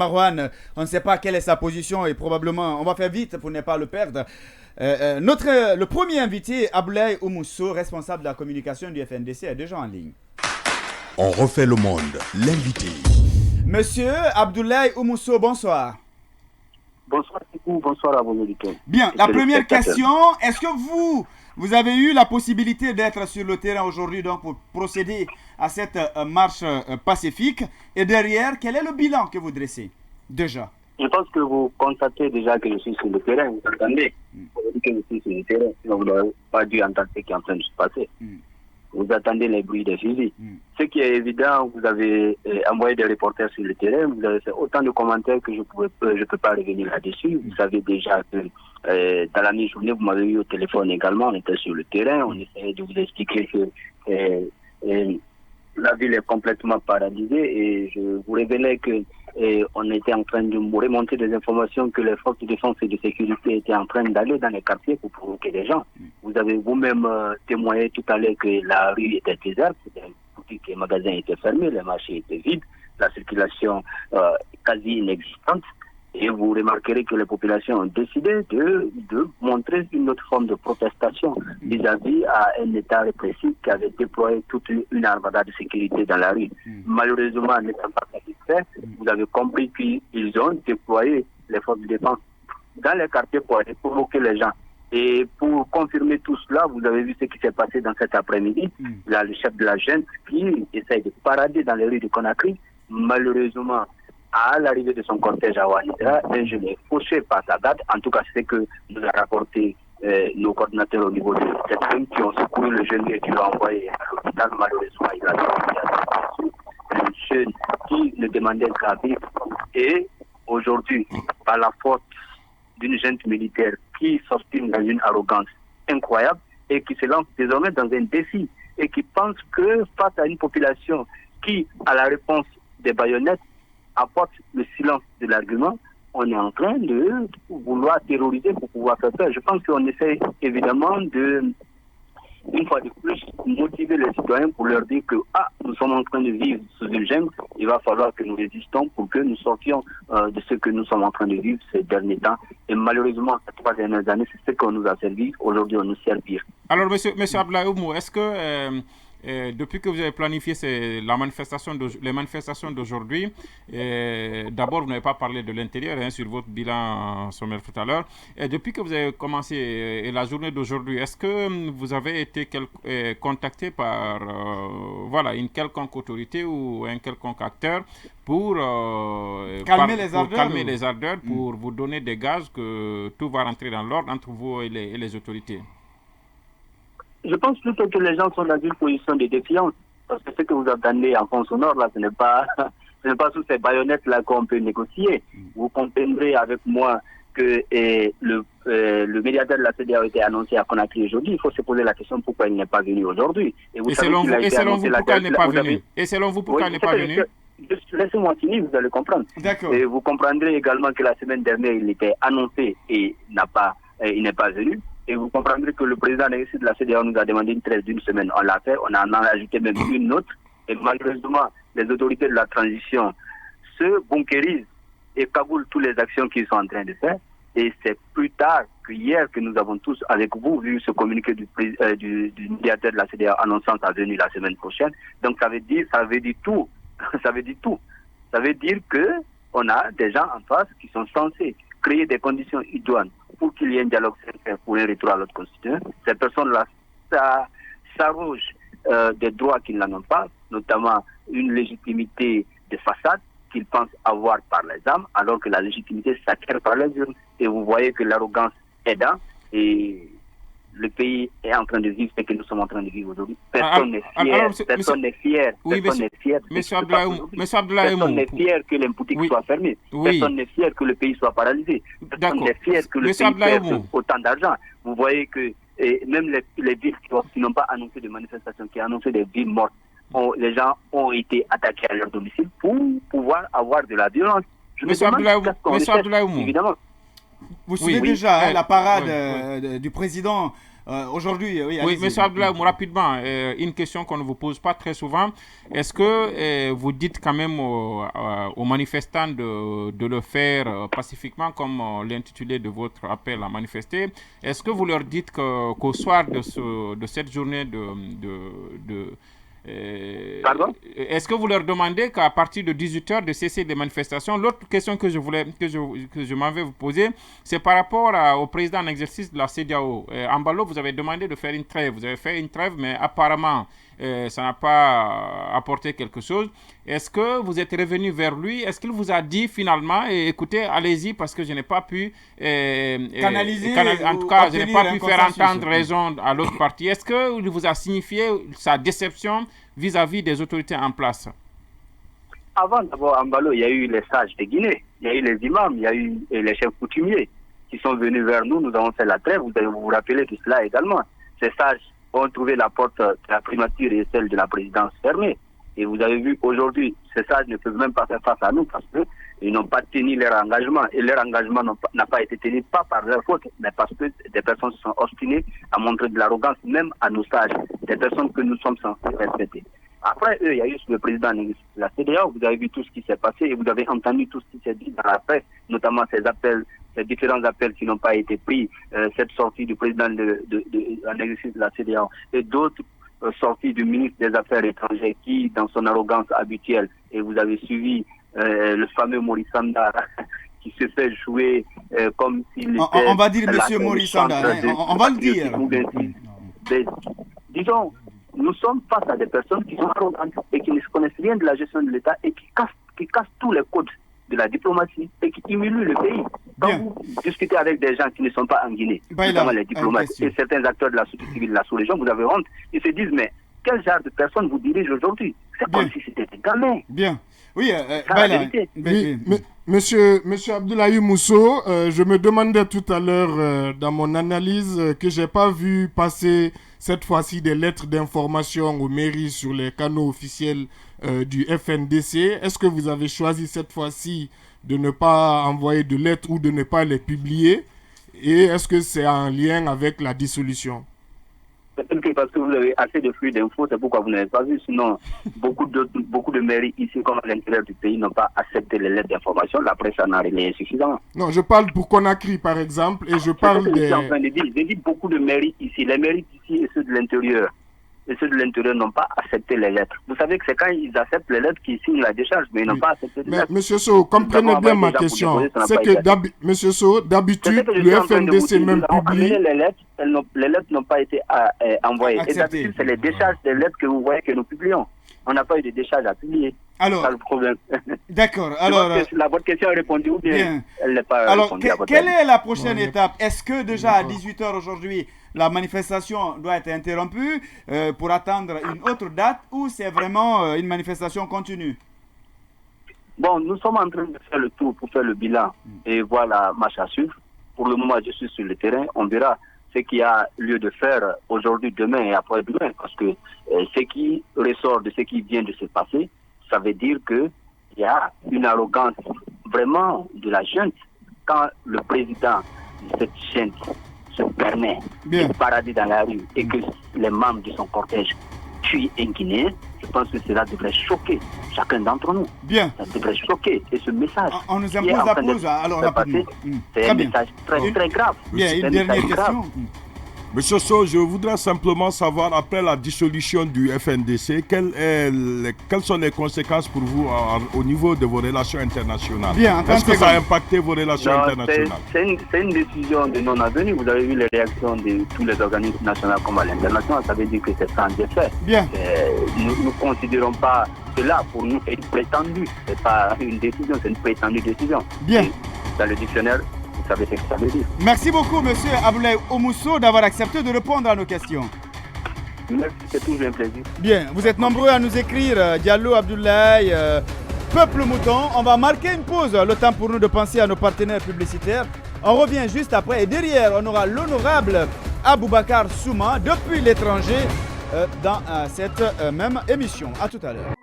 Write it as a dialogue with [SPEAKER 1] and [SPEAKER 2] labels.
[SPEAKER 1] Marwan, on ne sait pas quelle est sa position et probablement on va faire vite pour ne pas le perdre. Le premier invité, Abdoulaye Oumousso, responsable de la communication du FNDC, est déjà en ligne.
[SPEAKER 2] On refait le monde, l'invité.
[SPEAKER 1] Monsieur Abdoulaye Oumousso, bonsoir.
[SPEAKER 3] Bonsoir bonsoir à vos auditeurs.
[SPEAKER 1] Bien, la première question, est-ce que vous avez eu la possibilité d'être sur le terrain aujourd'hui donc pour procéder à cette marche pacifique? Et derrière, quel est le bilan que vous dressez déjà?
[SPEAKER 3] Je pense que vous constatez déjà que je suis sur le terrain, vous entendez. Vous dites que je suis sur le terrain, sinon vous n'aurez pas dû entendre ce qui est en train de se passer. Vous attendez les bruits des fusils. Ce qui est évident, vous avez envoyé des reporters sur le terrain, vous avez fait autant de commentaires que je ne peux pas revenir là-dessus. Vous savez déjà que dans la mi-journée, vous m'avez eu au téléphone également, on était sur le terrain, on essayait de vous expliquer que la ville est complètement paralysée et je vous révélais que on était en train de remonter des informations que les forces de défense et de sécurité étaient en train d'aller dans les quartiers pour provoquer les gens. Vous avez vous-même témoigné tout à l'heure que la rue était déserte, les magasins étaient fermés, les marchés étaient vides, la circulation quasi inexistante. Et vous remarquerez que les populations ont décidé de montrer une autre forme de protestation vis-à-vis à un État répressif qui avait déployé toute une armada de sécurité dans la rue. Malheureusement, n'étant pas satisfait, vous avez compris qu'ils ont déployé les forces de défense dans les quartiers pour aller provoquer les gens. Et pour confirmer tout cela, vous avez vu ce qui s'est passé dans cet après-midi. Là, le chef de la junte qui essaye de parader dans les rues de Conakry, malheureusement, à l'arrivée de son cortège à Ouattara, un jeune est fauché par sa date. En tout cas, c'est ce que nous a rapporté nos coordinateurs au niveau de cette rue qui ont secouru le jeune et qui l'ont envoyé à l'hôpital. Malheureusement, il a été un jeune qui ne demandait qu'à vivre. Et aujourd'hui, par la faute d'une junte militaire qui s'obstine dans une arrogance incroyable et qui se lance désormais dans un défi et qui pense que face à une population qui, à la réponse des baïonnettes, apporte le silence de l'argument, on est en train de vouloir terroriser pour pouvoir faire peur. Je pense qu'on essaie évidemment de, une fois de plus, motiver les citoyens pour leur dire que nous sommes en train de vivre sous une jungle, il va falloir que nous résistons pour que nous sortions de ce que nous sommes en train de vivre ces derniers temps. Et malheureusement, ces 3 dernières années, c'est ce qu'on nous a servi. Aujourd'hui, on nous sert pire.
[SPEAKER 4] Alors, monsieur Abdoulaye Oumou, est-ce que depuis que vous avez planifié les manifestations d'aujourd'hui, d'abord, vous n'avez pas parlé de l'intérieur sur votre bilan sommaire tout à l'heure. Et depuis que vous avez commencé la journée d'aujourd'hui, est-ce que vous avez été contacté par une quelconque autorité ou un quelconque acteur pour
[SPEAKER 1] calmer les ardeurs,
[SPEAKER 4] pour vous donner des gages que tout va rentrer dans l'ordre entre vous et les autorités?
[SPEAKER 3] Je pense plutôt que les gens sont dans une position de défiance. Parce que ce que vous attendez en fond sonore, là, ce n'est pas sous ces baïonnettes-là qu'on peut négocier. Vous comprendrez avec moi que le médiateur de la CEDEAO a été annoncé à Conakry aujourd'hui. Il faut se poser la question pourquoi il n'est pas venu aujourd'hui.
[SPEAKER 4] Et selon vous, pourquoi il n'est pas venu? Et selon vous, pourquoi il n'est pas venu?
[SPEAKER 3] Laissez-moi finir, vous allez comprendre.
[SPEAKER 1] D'accord.
[SPEAKER 3] Et vous comprendrez également que la semaine dernière, il était annoncé et il n'est pas venu. Et vous comprendrez que le président de la CEDEAO nous a demandé une trêve d'une semaine. On l'a fait, on en a ajouté même une autre. Et malheureusement, les autorités de la transition se bunkérisent et cagoulent toutes les actions qu'ils sont en train de faire. Et c'est plus tard que hier que nous avons tous, avec vous, vu ce communiqué du médiateur de la CEDEAO annonçant sa venue la semaine prochaine. Donc ça veut dire tout. Ça veut dire tout. Ça veut dire qu'on a des gens en face qui sont censés créer des conditions idoines pour qu'il y ait un dialogue sincère pour un retour à l'ordre constitutionnel. Ces personnes-là s'arrogent des droits qu'ils n'en ont pas, notamment une légitimité de façade qu'ils pensent avoir par les armes, alors que la légitimité s'acquiert par les urnes. Et vous voyez que l'arrogance est là, et le pays est en train de vivre ce que nous sommes en train de vivre aujourd'hui. Personne n'est fier. Personne n'est fier.
[SPEAKER 4] Monsieur Abdoulaye Oumou.
[SPEAKER 3] Personne n'est fier que les boutiques soient fermées. Personne n'est fier que le pays soit paralysé. Personne n'est fier que le pays perde autant d'argent. Vous voyez que même les villes qui n'ont pas annoncé de manifestations, qui ont annoncé des villes mortes, les gens ont été attaqués à leur domicile pour pouvoir avoir de la violence.
[SPEAKER 4] Monsieur Abdoulaye Oumou.
[SPEAKER 3] Évidemment.
[SPEAKER 1] Vous suivez déjà la parade du président aujourd'hui, oui.
[SPEAKER 4] Oui, M. Abdoulaye, rapidement, une question qu'on ne vous pose pas très souvent. Est-ce que vous dites quand même aux manifestants de le faire pacifiquement, comme l'intitulé de votre appel à manifester? Est-ce que vous leur dites qu'au soir de cette journée
[SPEAKER 3] Pardon?
[SPEAKER 4] Est-ce que vous leur demandez qu'à partir de 18h de cesser les manifestations? L'autre question que je m'en vais vous poser, c'est par rapport au président en exercice de la CEDEAO. Ambalo, vous avez demandé de faire une trêve. Vous avez fait une trêve, mais apparemment, ça n'a pas apporté quelque chose. Est-ce que vous êtes revenu vers lui? Est-ce qu'il vous a dit finalement, écoutez, allez-y, parce que je n'ai pas pu
[SPEAKER 1] canaliser,
[SPEAKER 4] en tout cas, je n'ai pas pu faire entendre
[SPEAKER 1] raison
[SPEAKER 4] à l'autre partie. Est-ce qu'il vous a signifié sa déception vis-à-vis des autorités en place?
[SPEAKER 3] Avant d'abord, Ambalo, il y a eu les sages de Guinée, il y a eu les imams, il y a eu les chefs coutumiers qui sont venus vers nous. Nous avons fait la trêve. Vous vous rappelez de cela également. Ces sages ont trouvé la porte de la primature et celle de la présidence fermée. Et vous avez vu aujourd'hui, ces sages ne peuvent même pas faire face à nous parce qu'ils n'ont pas tenu leur engagement. Et leur engagement n'a pas été tenu, pas par leur faute, mais parce que des personnes se sont obstinées à montrer de l'arrogance, même à nos sages, des personnes que nous sommes censés respecter. Après eux, il y a eu le président de la CEDEAO, vous avez vu tout ce qui s'est passé et vous avez entendu tout ce qui s'est dit dans la presse, notamment ces appels, ces différents appels qui n'ont pas été pris, cette sortie du président en exercice de la CEDEAO et d'autres sorties du ministre des Affaires étrangères qui, dans son arrogance habituelle, et vous avez suivi le fameux Maurice Sanda qui se fait jouer comme s'il était...
[SPEAKER 1] On va dire monsieur Maurice Sanda, on va le dire.
[SPEAKER 3] Disons, nous sommes face à des personnes qui sont arrogantes et qui ne connaissent rien de la gestion de l'État et qui cassent tous les codes de la diplomatie et qui humilient le pays. Quand vous discutez avec des gens qui ne sont pas en Guinée, notamment les diplomates et certains acteurs de la société civile de la sous-région, vous avez honte. Ils se disent, mais quel genre de personnes vous dirigent aujourd'hui? C'est comme si c'était des gamins.
[SPEAKER 1] Bien. Oui,
[SPEAKER 5] Monsieur Abdoulaye Mousso, je me demandais tout à l'heure dans mon analyse que j'ai pas vu passer cette fois-ci des lettres d'information aux mairies sur les canaux officiels du FNDC. Est-ce que vous avez choisi cette fois-ci de ne pas envoyer de lettres ou de ne pas les publier? Et est-ce que c'est en lien avec la dissolution?
[SPEAKER 3] Peut-être que parce que vous avez assez de flux d'infos, c'est pourquoi vous n'avez pas vu. Sinon, beaucoup de mairies ici, comme à l'intérieur du pays, n'ont pas accepté les lettres d'information. La presse en a relayé suffisamment.
[SPEAKER 5] Non, je parle pour Conakry, par exemple, et je parle des...
[SPEAKER 3] J'ai dit beaucoup de mairies ici. Les mairies ici et ceux de l'intérieur. Et ceux de l'intérieur n'ont pas accepté les lettres. Vous savez que c'est quand ils acceptent les lettres qu'ils signent la décharge, mais ils n'ont pas accepté les lettres.
[SPEAKER 5] Monsieur Sow, comprenez bien ma question. C'est que, Monsieur Sow, d'habitude, le FNDC même publie...
[SPEAKER 3] Les lettres n'ont pas été envoyées.
[SPEAKER 1] Accepté.
[SPEAKER 3] Et d'habitude, c'est les décharges des lettres que vous voyez que nous publions. On n'a pas eu de décharge à publier.
[SPEAKER 1] Alors,
[SPEAKER 3] c'est le problème.
[SPEAKER 1] D'accord. Alors,
[SPEAKER 3] votre question est répondue ou bien elle n'est pas
[SPEAKER 1] alors,
[SPEAKER 3] répondue à votre
[SPEAKER 1] quelle est la prochaine étape? Est-ce que déjà à 18h aujourd'hui, la manifestation doit être interrompue pour attendre une autre date ou c'est vraiment une manifestation continue?
[SPEAKER 3] Bon, nous sommes en train de faire le tour pour faire le bilan et voir la marche à suivre. Pour le moment, je suis sur le terrain. On verra ce qu'il y a lieu de faire aujourd'hui, demain et après-demain. Parce que ce qui ressort de ce qui vient de se passer, ça veut dire qu'il y a une arrogance vraiment de la junte. Quand le président de cette junte se permet de parader dans la rue et que les membres de son cortège tuent un Guinéen, je pense que cela devrait choquer chacun d'entre nous.
[SPEAKER 1] Bien.
[SPEAKER 3] Ça devrait choquer. Et ce message...
[SPEAKER 1] On nous impose la pause, alors rapidement.
[SPEAKER 3] C'est un message très grave.
[SPEAKER 1] Bien, une dernière question.
[SPEAKER 2] Monsieur Sow, je voudrais simplement savoir, après la dissolution du FNDC, quelles sont les conséquences pour vous au niveau de vos relations internationales? Est-ce que ça a impacté vos relations internationales?
[SPEAKER 3] C'est une décision de non-avenue. Vous avez vu les réactions de tous les organismes nationaux comme à l'international. Ça veut dire que c'est sans effet.
[SPEAKER 1] Bien.
[SPEAKER 3] Nous ne considérons pas cela pour nous une prétendue. Ce n'est pas une décision, c'est une prétendue décision.
[SPEAKER 1] Bien.
[SPEAKER 3] Et dans le dictionnaire, vous savez ce que ça veut dire.
[SPEAKER 1] Merci beaucoup, monsieur Abdoulaye Mousso, d'avoir accepté de répondre à nos questions.
[SPEAKER 3] Merci, c'est toujours un plaisir.
[SPEAKER 1] Bien, vous êtes nombreux à nous écrire, Diallo, Abdoulaye, Peuple Mouton. On va marquer une pause, le temps pour nous de penser à nos partenaires publicitaires. On revient juste après et derrière, on aura l'honorable Aboubacar Souma depuis l'étranger dans cette même émission. À tout à l'heure.